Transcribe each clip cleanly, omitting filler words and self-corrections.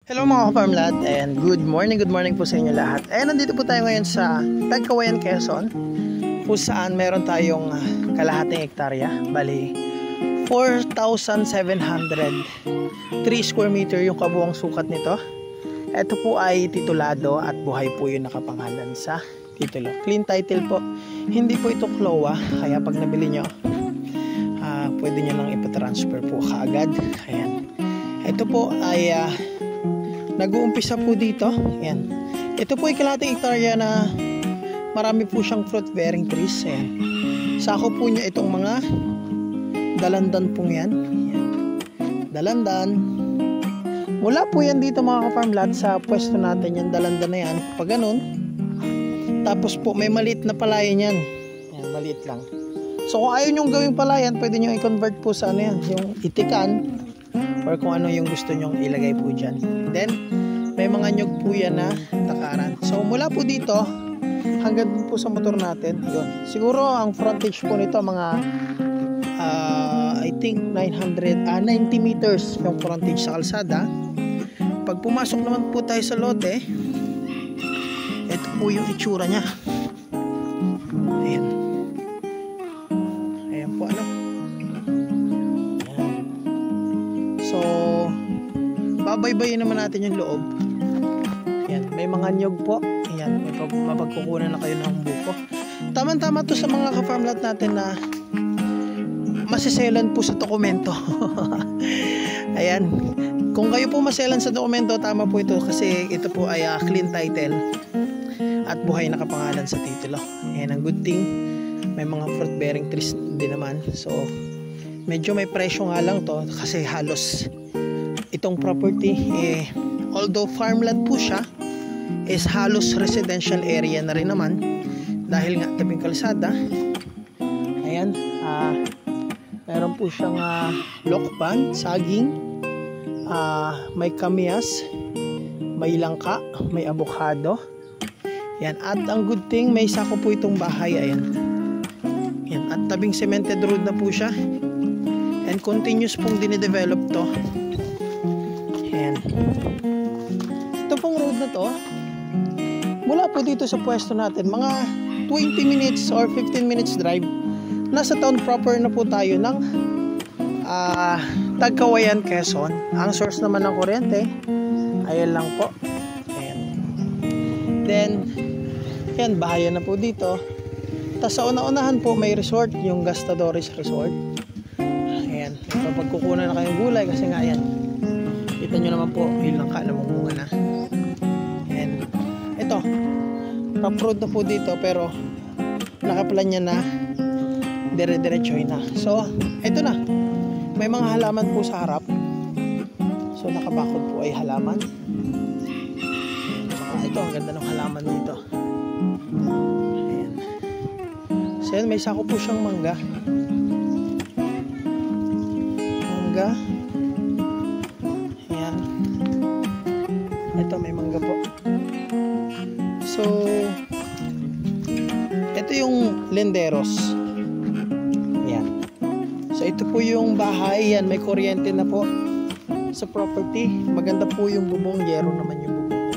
Hello mga ka-farmlad and good morning po sa inyo lahat. Nandito po tayo ngayon sa Tagkawayan, Quezon, kung saan meron tayong kalahating hektarya, bali 4,703 square meter yung kabuuang sukat nito. Ito po ay titulado at buhay po yung nakapangalan sa titulo. Clean title po, hindi po ito CLOA, kaya pag nabili nyo pwede nyo lang ipatransfer po kaagad. Ayan. Ito po ay nag-uumpisa po dito. Ayan. Ito po ay kalahating hektarya na marami po siyang fruit bearing trees. Ayan. Sako po niya itong mga dalandan pong yan. Ayan. Dalandan. Mula po yan dito mga ka-farmland sa pwesto natin yung dalandan na yan. Pag ganun. Tapos po may maliit na palayan yan. Ayan, maliit lang. So kung ayaw nyong gawing palayan, pwede nyo i-convert po sa ano yan, yung itikan or kung ano yung gusto nyong ilagay po dyan. Then may mga nyug po yan na takaran. So mula po dito hanggang po sa motor natin, yun. Siguro ang frontage po nito mga I think 90 meters yung frontage sa kalsada. Pag pumasok naman po tayo sa lote, ito po yung itsura nya. Ayan. Ayan po ano. Ayan. So babaybayin naman natin yung loob. Ayan, may mga nyog po. Ayan, may mapagkukunan na kayo ng buko. Tama-tama to sa mga ka-farmland natin na masiselan po sa dokumento. Ayan, kung kayo po maselan sa dokumento, tama po ito kasi ito po ay clean title at buhay nakapangalan sa titulo. Ayan, ang good thing may mga fruit bearing trees din naman. So medyo may presyo nga lang to kasi halos itong property although farmland po siya is halos residential area na rin naman dahil nga tabing kalsada. Ayan, meron po siyang lokban, saging, may kamyas, may langka, may avocado. Yan, at ang good thing may sako po itong bahay. Ayan. Yan, at tabing cemented road na po siya and continuous pong dinidevelop to. Ayan. Ito pong road na to, mula po dito sa pwesto natin, mga 20 minutes or 15 minutes drive, nasa town proper na po tayo ng Tagkawayan, Quezon. Ang source naman ng kuryente, ayan lang po. Ayan. Then, yan, bahayan na po dito. Tapos sa una-unahan po, may resort, yung Gastadores Resort. Ayan, pagkukunan na kayong gulay kasi nga yan. Kita nyo naman po, yung langka na mamunga na. And ito, top road na po dito pero nakaplan niya na dire-diretsoy na. So, ito na. May mga halaman po sa harap. So, nakabakod po ay halaman. Ito, ang ganda ng halaman dito. Ayan. So, yan, may sako po siyang mangga. Mangga. Ito may mangga po. So ito yung Lenderos. Ayan. So ito po yung bahay. Yan, may kuryente na po sa property. Maganda po yung bubong. Yero naman yung bubong.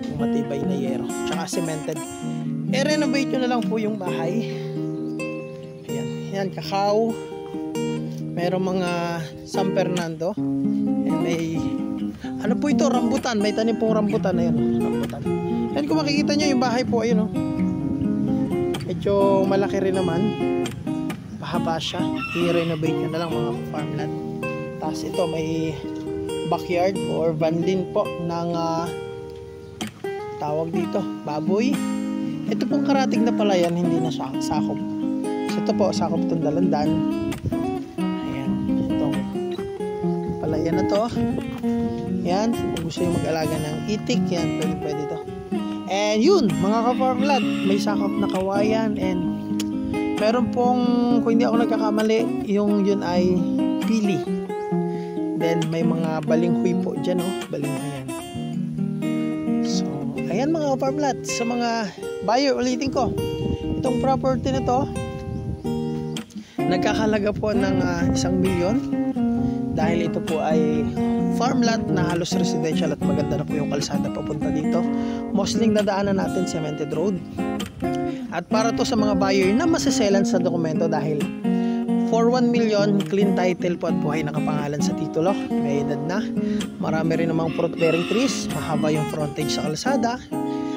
Yung matibay na yero. Tsaka cemented. Renovate nyo na lang po yung bahay. Ayan. Yan, kakao. Merong mga San Fernando. And may ano po ito? Rambutan. May tanim pong rambutan. Ayan, rambutan. Ayan, kung makikita nyo yung bahay po, ayun o. Medyo malaki rin naman. Pahaba siya. I-renovate nyo na lang mga farmland. Tapos ito, may backyard or van din po ng tawag dito, baboy. Ito pong karatig na palayan, hindi na sakop. So ito po, sakop itong dalandan. Ayan, itong palayan na to. Yan, kung gusto yung mag-alaga ng itik, yan, pwede to. And yun, mga ka-farmland, may sakop na kawayan and meron pong, kung hindi ako nagkakamali, yung yun ay pili. Then may mga balinghoy po dyan, oh, balinghoy yan. So, ayan mga ka-farmland, sa mga buyer, ulitin ko, itong property na to, nagkakalaga po ng 1 milyon dahil ito po ay farm lot na halos residential at maganda na po yung kalsada papunta dito. Mostly nadaanan natin cemented road. At para to sa mga buyer na maseselan sa dokumento dahil for 1 million clean title po at buhay na kapangalan sa titulo. May edad na. Marami rin namang fruit bearing trees. Mahaba yung frontage sa kalsada.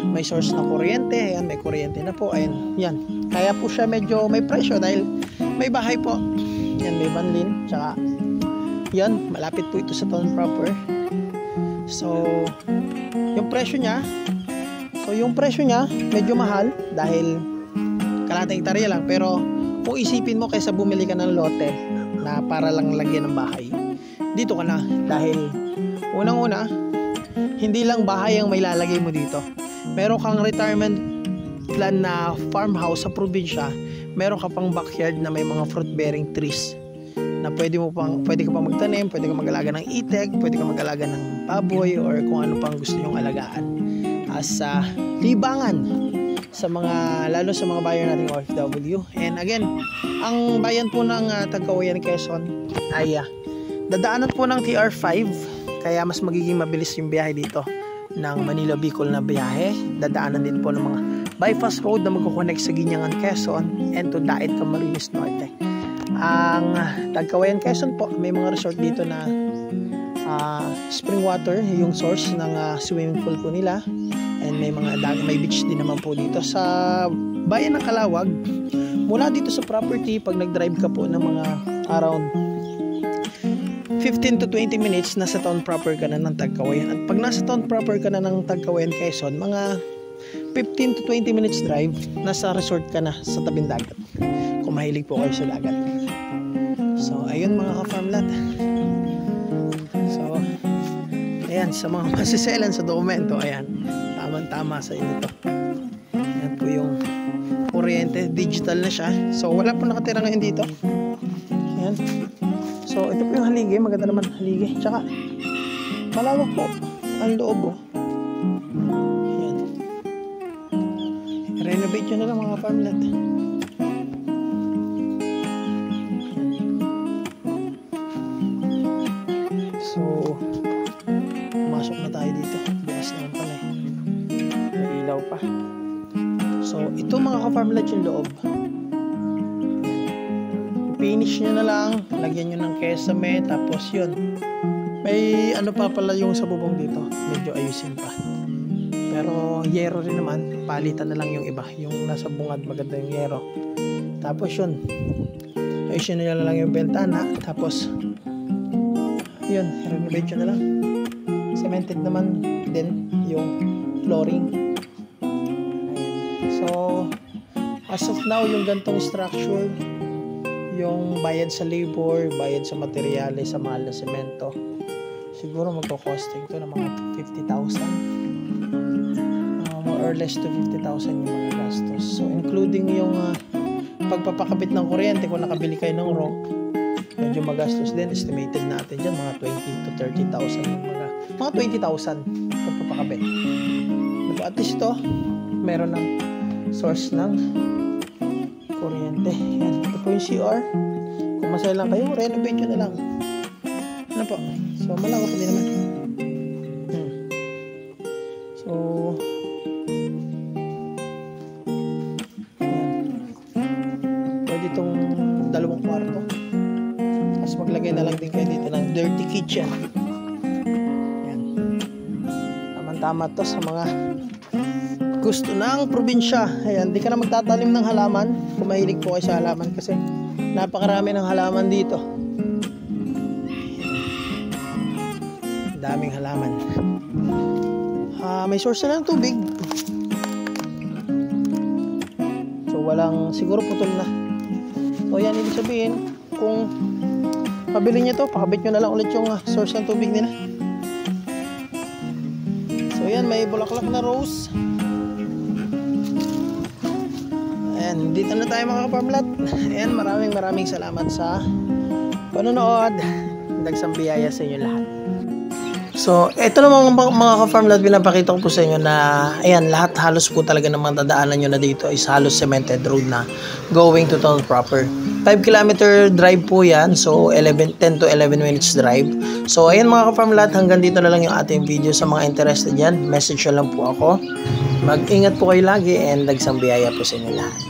May source na kuryente. Ayan, may kuryente na po. Ayan, yan. Kaya po siya medyo may presyo dahil may bahay po. Yan, may banlin. Tsaka, yan, malapit po ito sa town proper. So, yung presyo niya, medyo mahal dahil kalating hektarya lang. Pero, kung isipin mo kaysa bumili ka ng lote na para lang lagyan ng bahay, dito ka na. Dahil, unang-una, hindi lang bahay ang may lalagay mo dito. Meron kang retirement plan na farmhouse sa probinsya, meron ka pang backyard na may mga fruit bearing trees na pwede ka pang magtanim, pwede ka mag-alaga ng itik, pwede ka mag-alaga ng baboy or kung ano pang gusto nyong alagaan as libangan sa mga, lalo sa mga buyer nating OFW. And again, ang bayan po ng Tagkawayan, Quezon ay dadaanan po ng TR5, kaya mas magiging mabilis yung biyahe dito ng Manila Bicol na biyahe. Dadaanan din po ng mga bypass road na magkoconnect sa Ginyangan, Quezon and to Daet, Camarines Norte. Ang Tagkawayan, Quezon po, may mga resort dito na spring water, yung source ng swimming pool po nila, and may beach din naman po dito sa bayan ng Calawag. Mula dito sa property, pag nag-drive ka po ng mga around 15 to 20 minutes, nasa town proper ka na ng Tagkawayan. At pag nasa town proper ka na ng Tagkawayan, Quezon, mga 15 to 20 minutes drive, nasa resort ka na sa tabing dagat, kung mahilig po kayo sa dagat. So ayun mga ka-farmlat. So ayan, sa mga masiselan sa dokumento, ayan, tamang-tama sa inyo to. Ayan po yung kuryente, digital na siya. So wala po nakatira ngayon dito. Ayan. So ito po yung haligi, maganda naman haligi. Tsaka malawak po ang loob. Ayan. Renovate nyo na lang mga farmland. So pumasok na tayo dito. Bukas naman pala eh. May ilaw pa. So ito mga ka-farmland yung loob. Finish nyo na lang, lagyan nyo ng kesame, tapos yun, may ano pa pala yung sa bubong dito, medyo ayusin pa, pero yero rin naman, palitan na lang yung iba, yung nasa bungad maganda yung yero. Tapos yun, ayusin nyo na lang yung bentana, tapos yun, renovate nyo na lang, cemented naman din yung flooring. So as of now, yung gantong structure, yung bayad sa labor, bayad sa materyales, sa mahal na semento, siguro magko-costing to ng mga 50,000, more or less to 50,000 yung mga gastos. So including yung pagpapakabit ng kuryente, kung nakabili kayo ng rope, medyo magastos din. Estimated natin dyan mga 20 to 30,000 yung mga 20,000 pagpapakabit. At least ito, meron ng source ng kuryente. Yan. Ito po yung CR. Kung masaya lang kayo, renovate nyo na lang. Ano po? So, malawak din naman. So, yan. Pwede itong 2 kwarto. Tapos maglagay na lang din kayo dito ng dirty kitchen. Yan. Tama-tama to sa mga gusto ng probinsya. Ayan, di ka na magtatanim ng halaman kung mahilig po kayo sa halaman kasi napakarami ng halaman dito. Daming halaman. May source na ng tubig. So walang, siguro putol na. So yan, ibig sabihin kung pabili nyo to, pakabit nyo na lang ulit yung source ng tubig nila. So yan, may bulaklak na rose. Ayan, dito na tayo mga ka-farmlat. Ayan, maraming salamat sa panonood. Dagsang biyaya sa inyo lahat. So, ito naman mga ka-farmland, pinapakita ko po sa inyo na, ayan, lahat halos po talaga ng mga dadaanan nyo na dito is halos cemented road na going to town proper. 5 kilometer drive po yan, so 10 to 11 minutes drive. So, ayan mga ka-farmland, hanggang dito na lang yung ating video. Sa mga interested yan, message lang po ako. Mag-ingat po kayo lagi and dagsang biyaya po sa inyo lahat.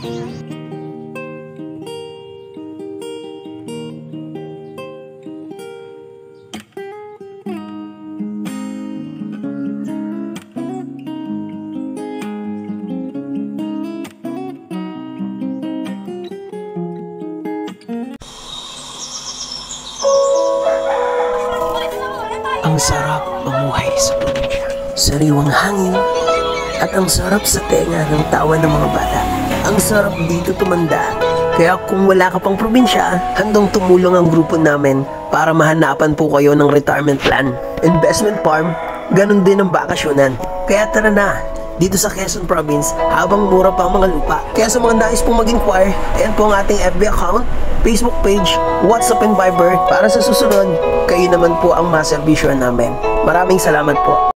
Ang sarap mamuhay sa probinsya. Sariwang hangin at ang sarap sa tenga ng tawa ng mga bata. Ang sarap dito tumanda. Kaya kung wala ka pang probinsya, handang tumulong ang grupo namin para mahanapan po kayo ng retirement plan, investment farm, ganun din ang bakasyonan. Kaya tara na, dito sa Quezon Province, habang mura pa ang mga lupa. Kaya sa mga nais pong mag-inquire, ayan po ang ating FB account, Facebook page, WhatsApp and Viber. Para sa susunod, kayo naman po ang maserbisyohan namin. Maraming salamat po.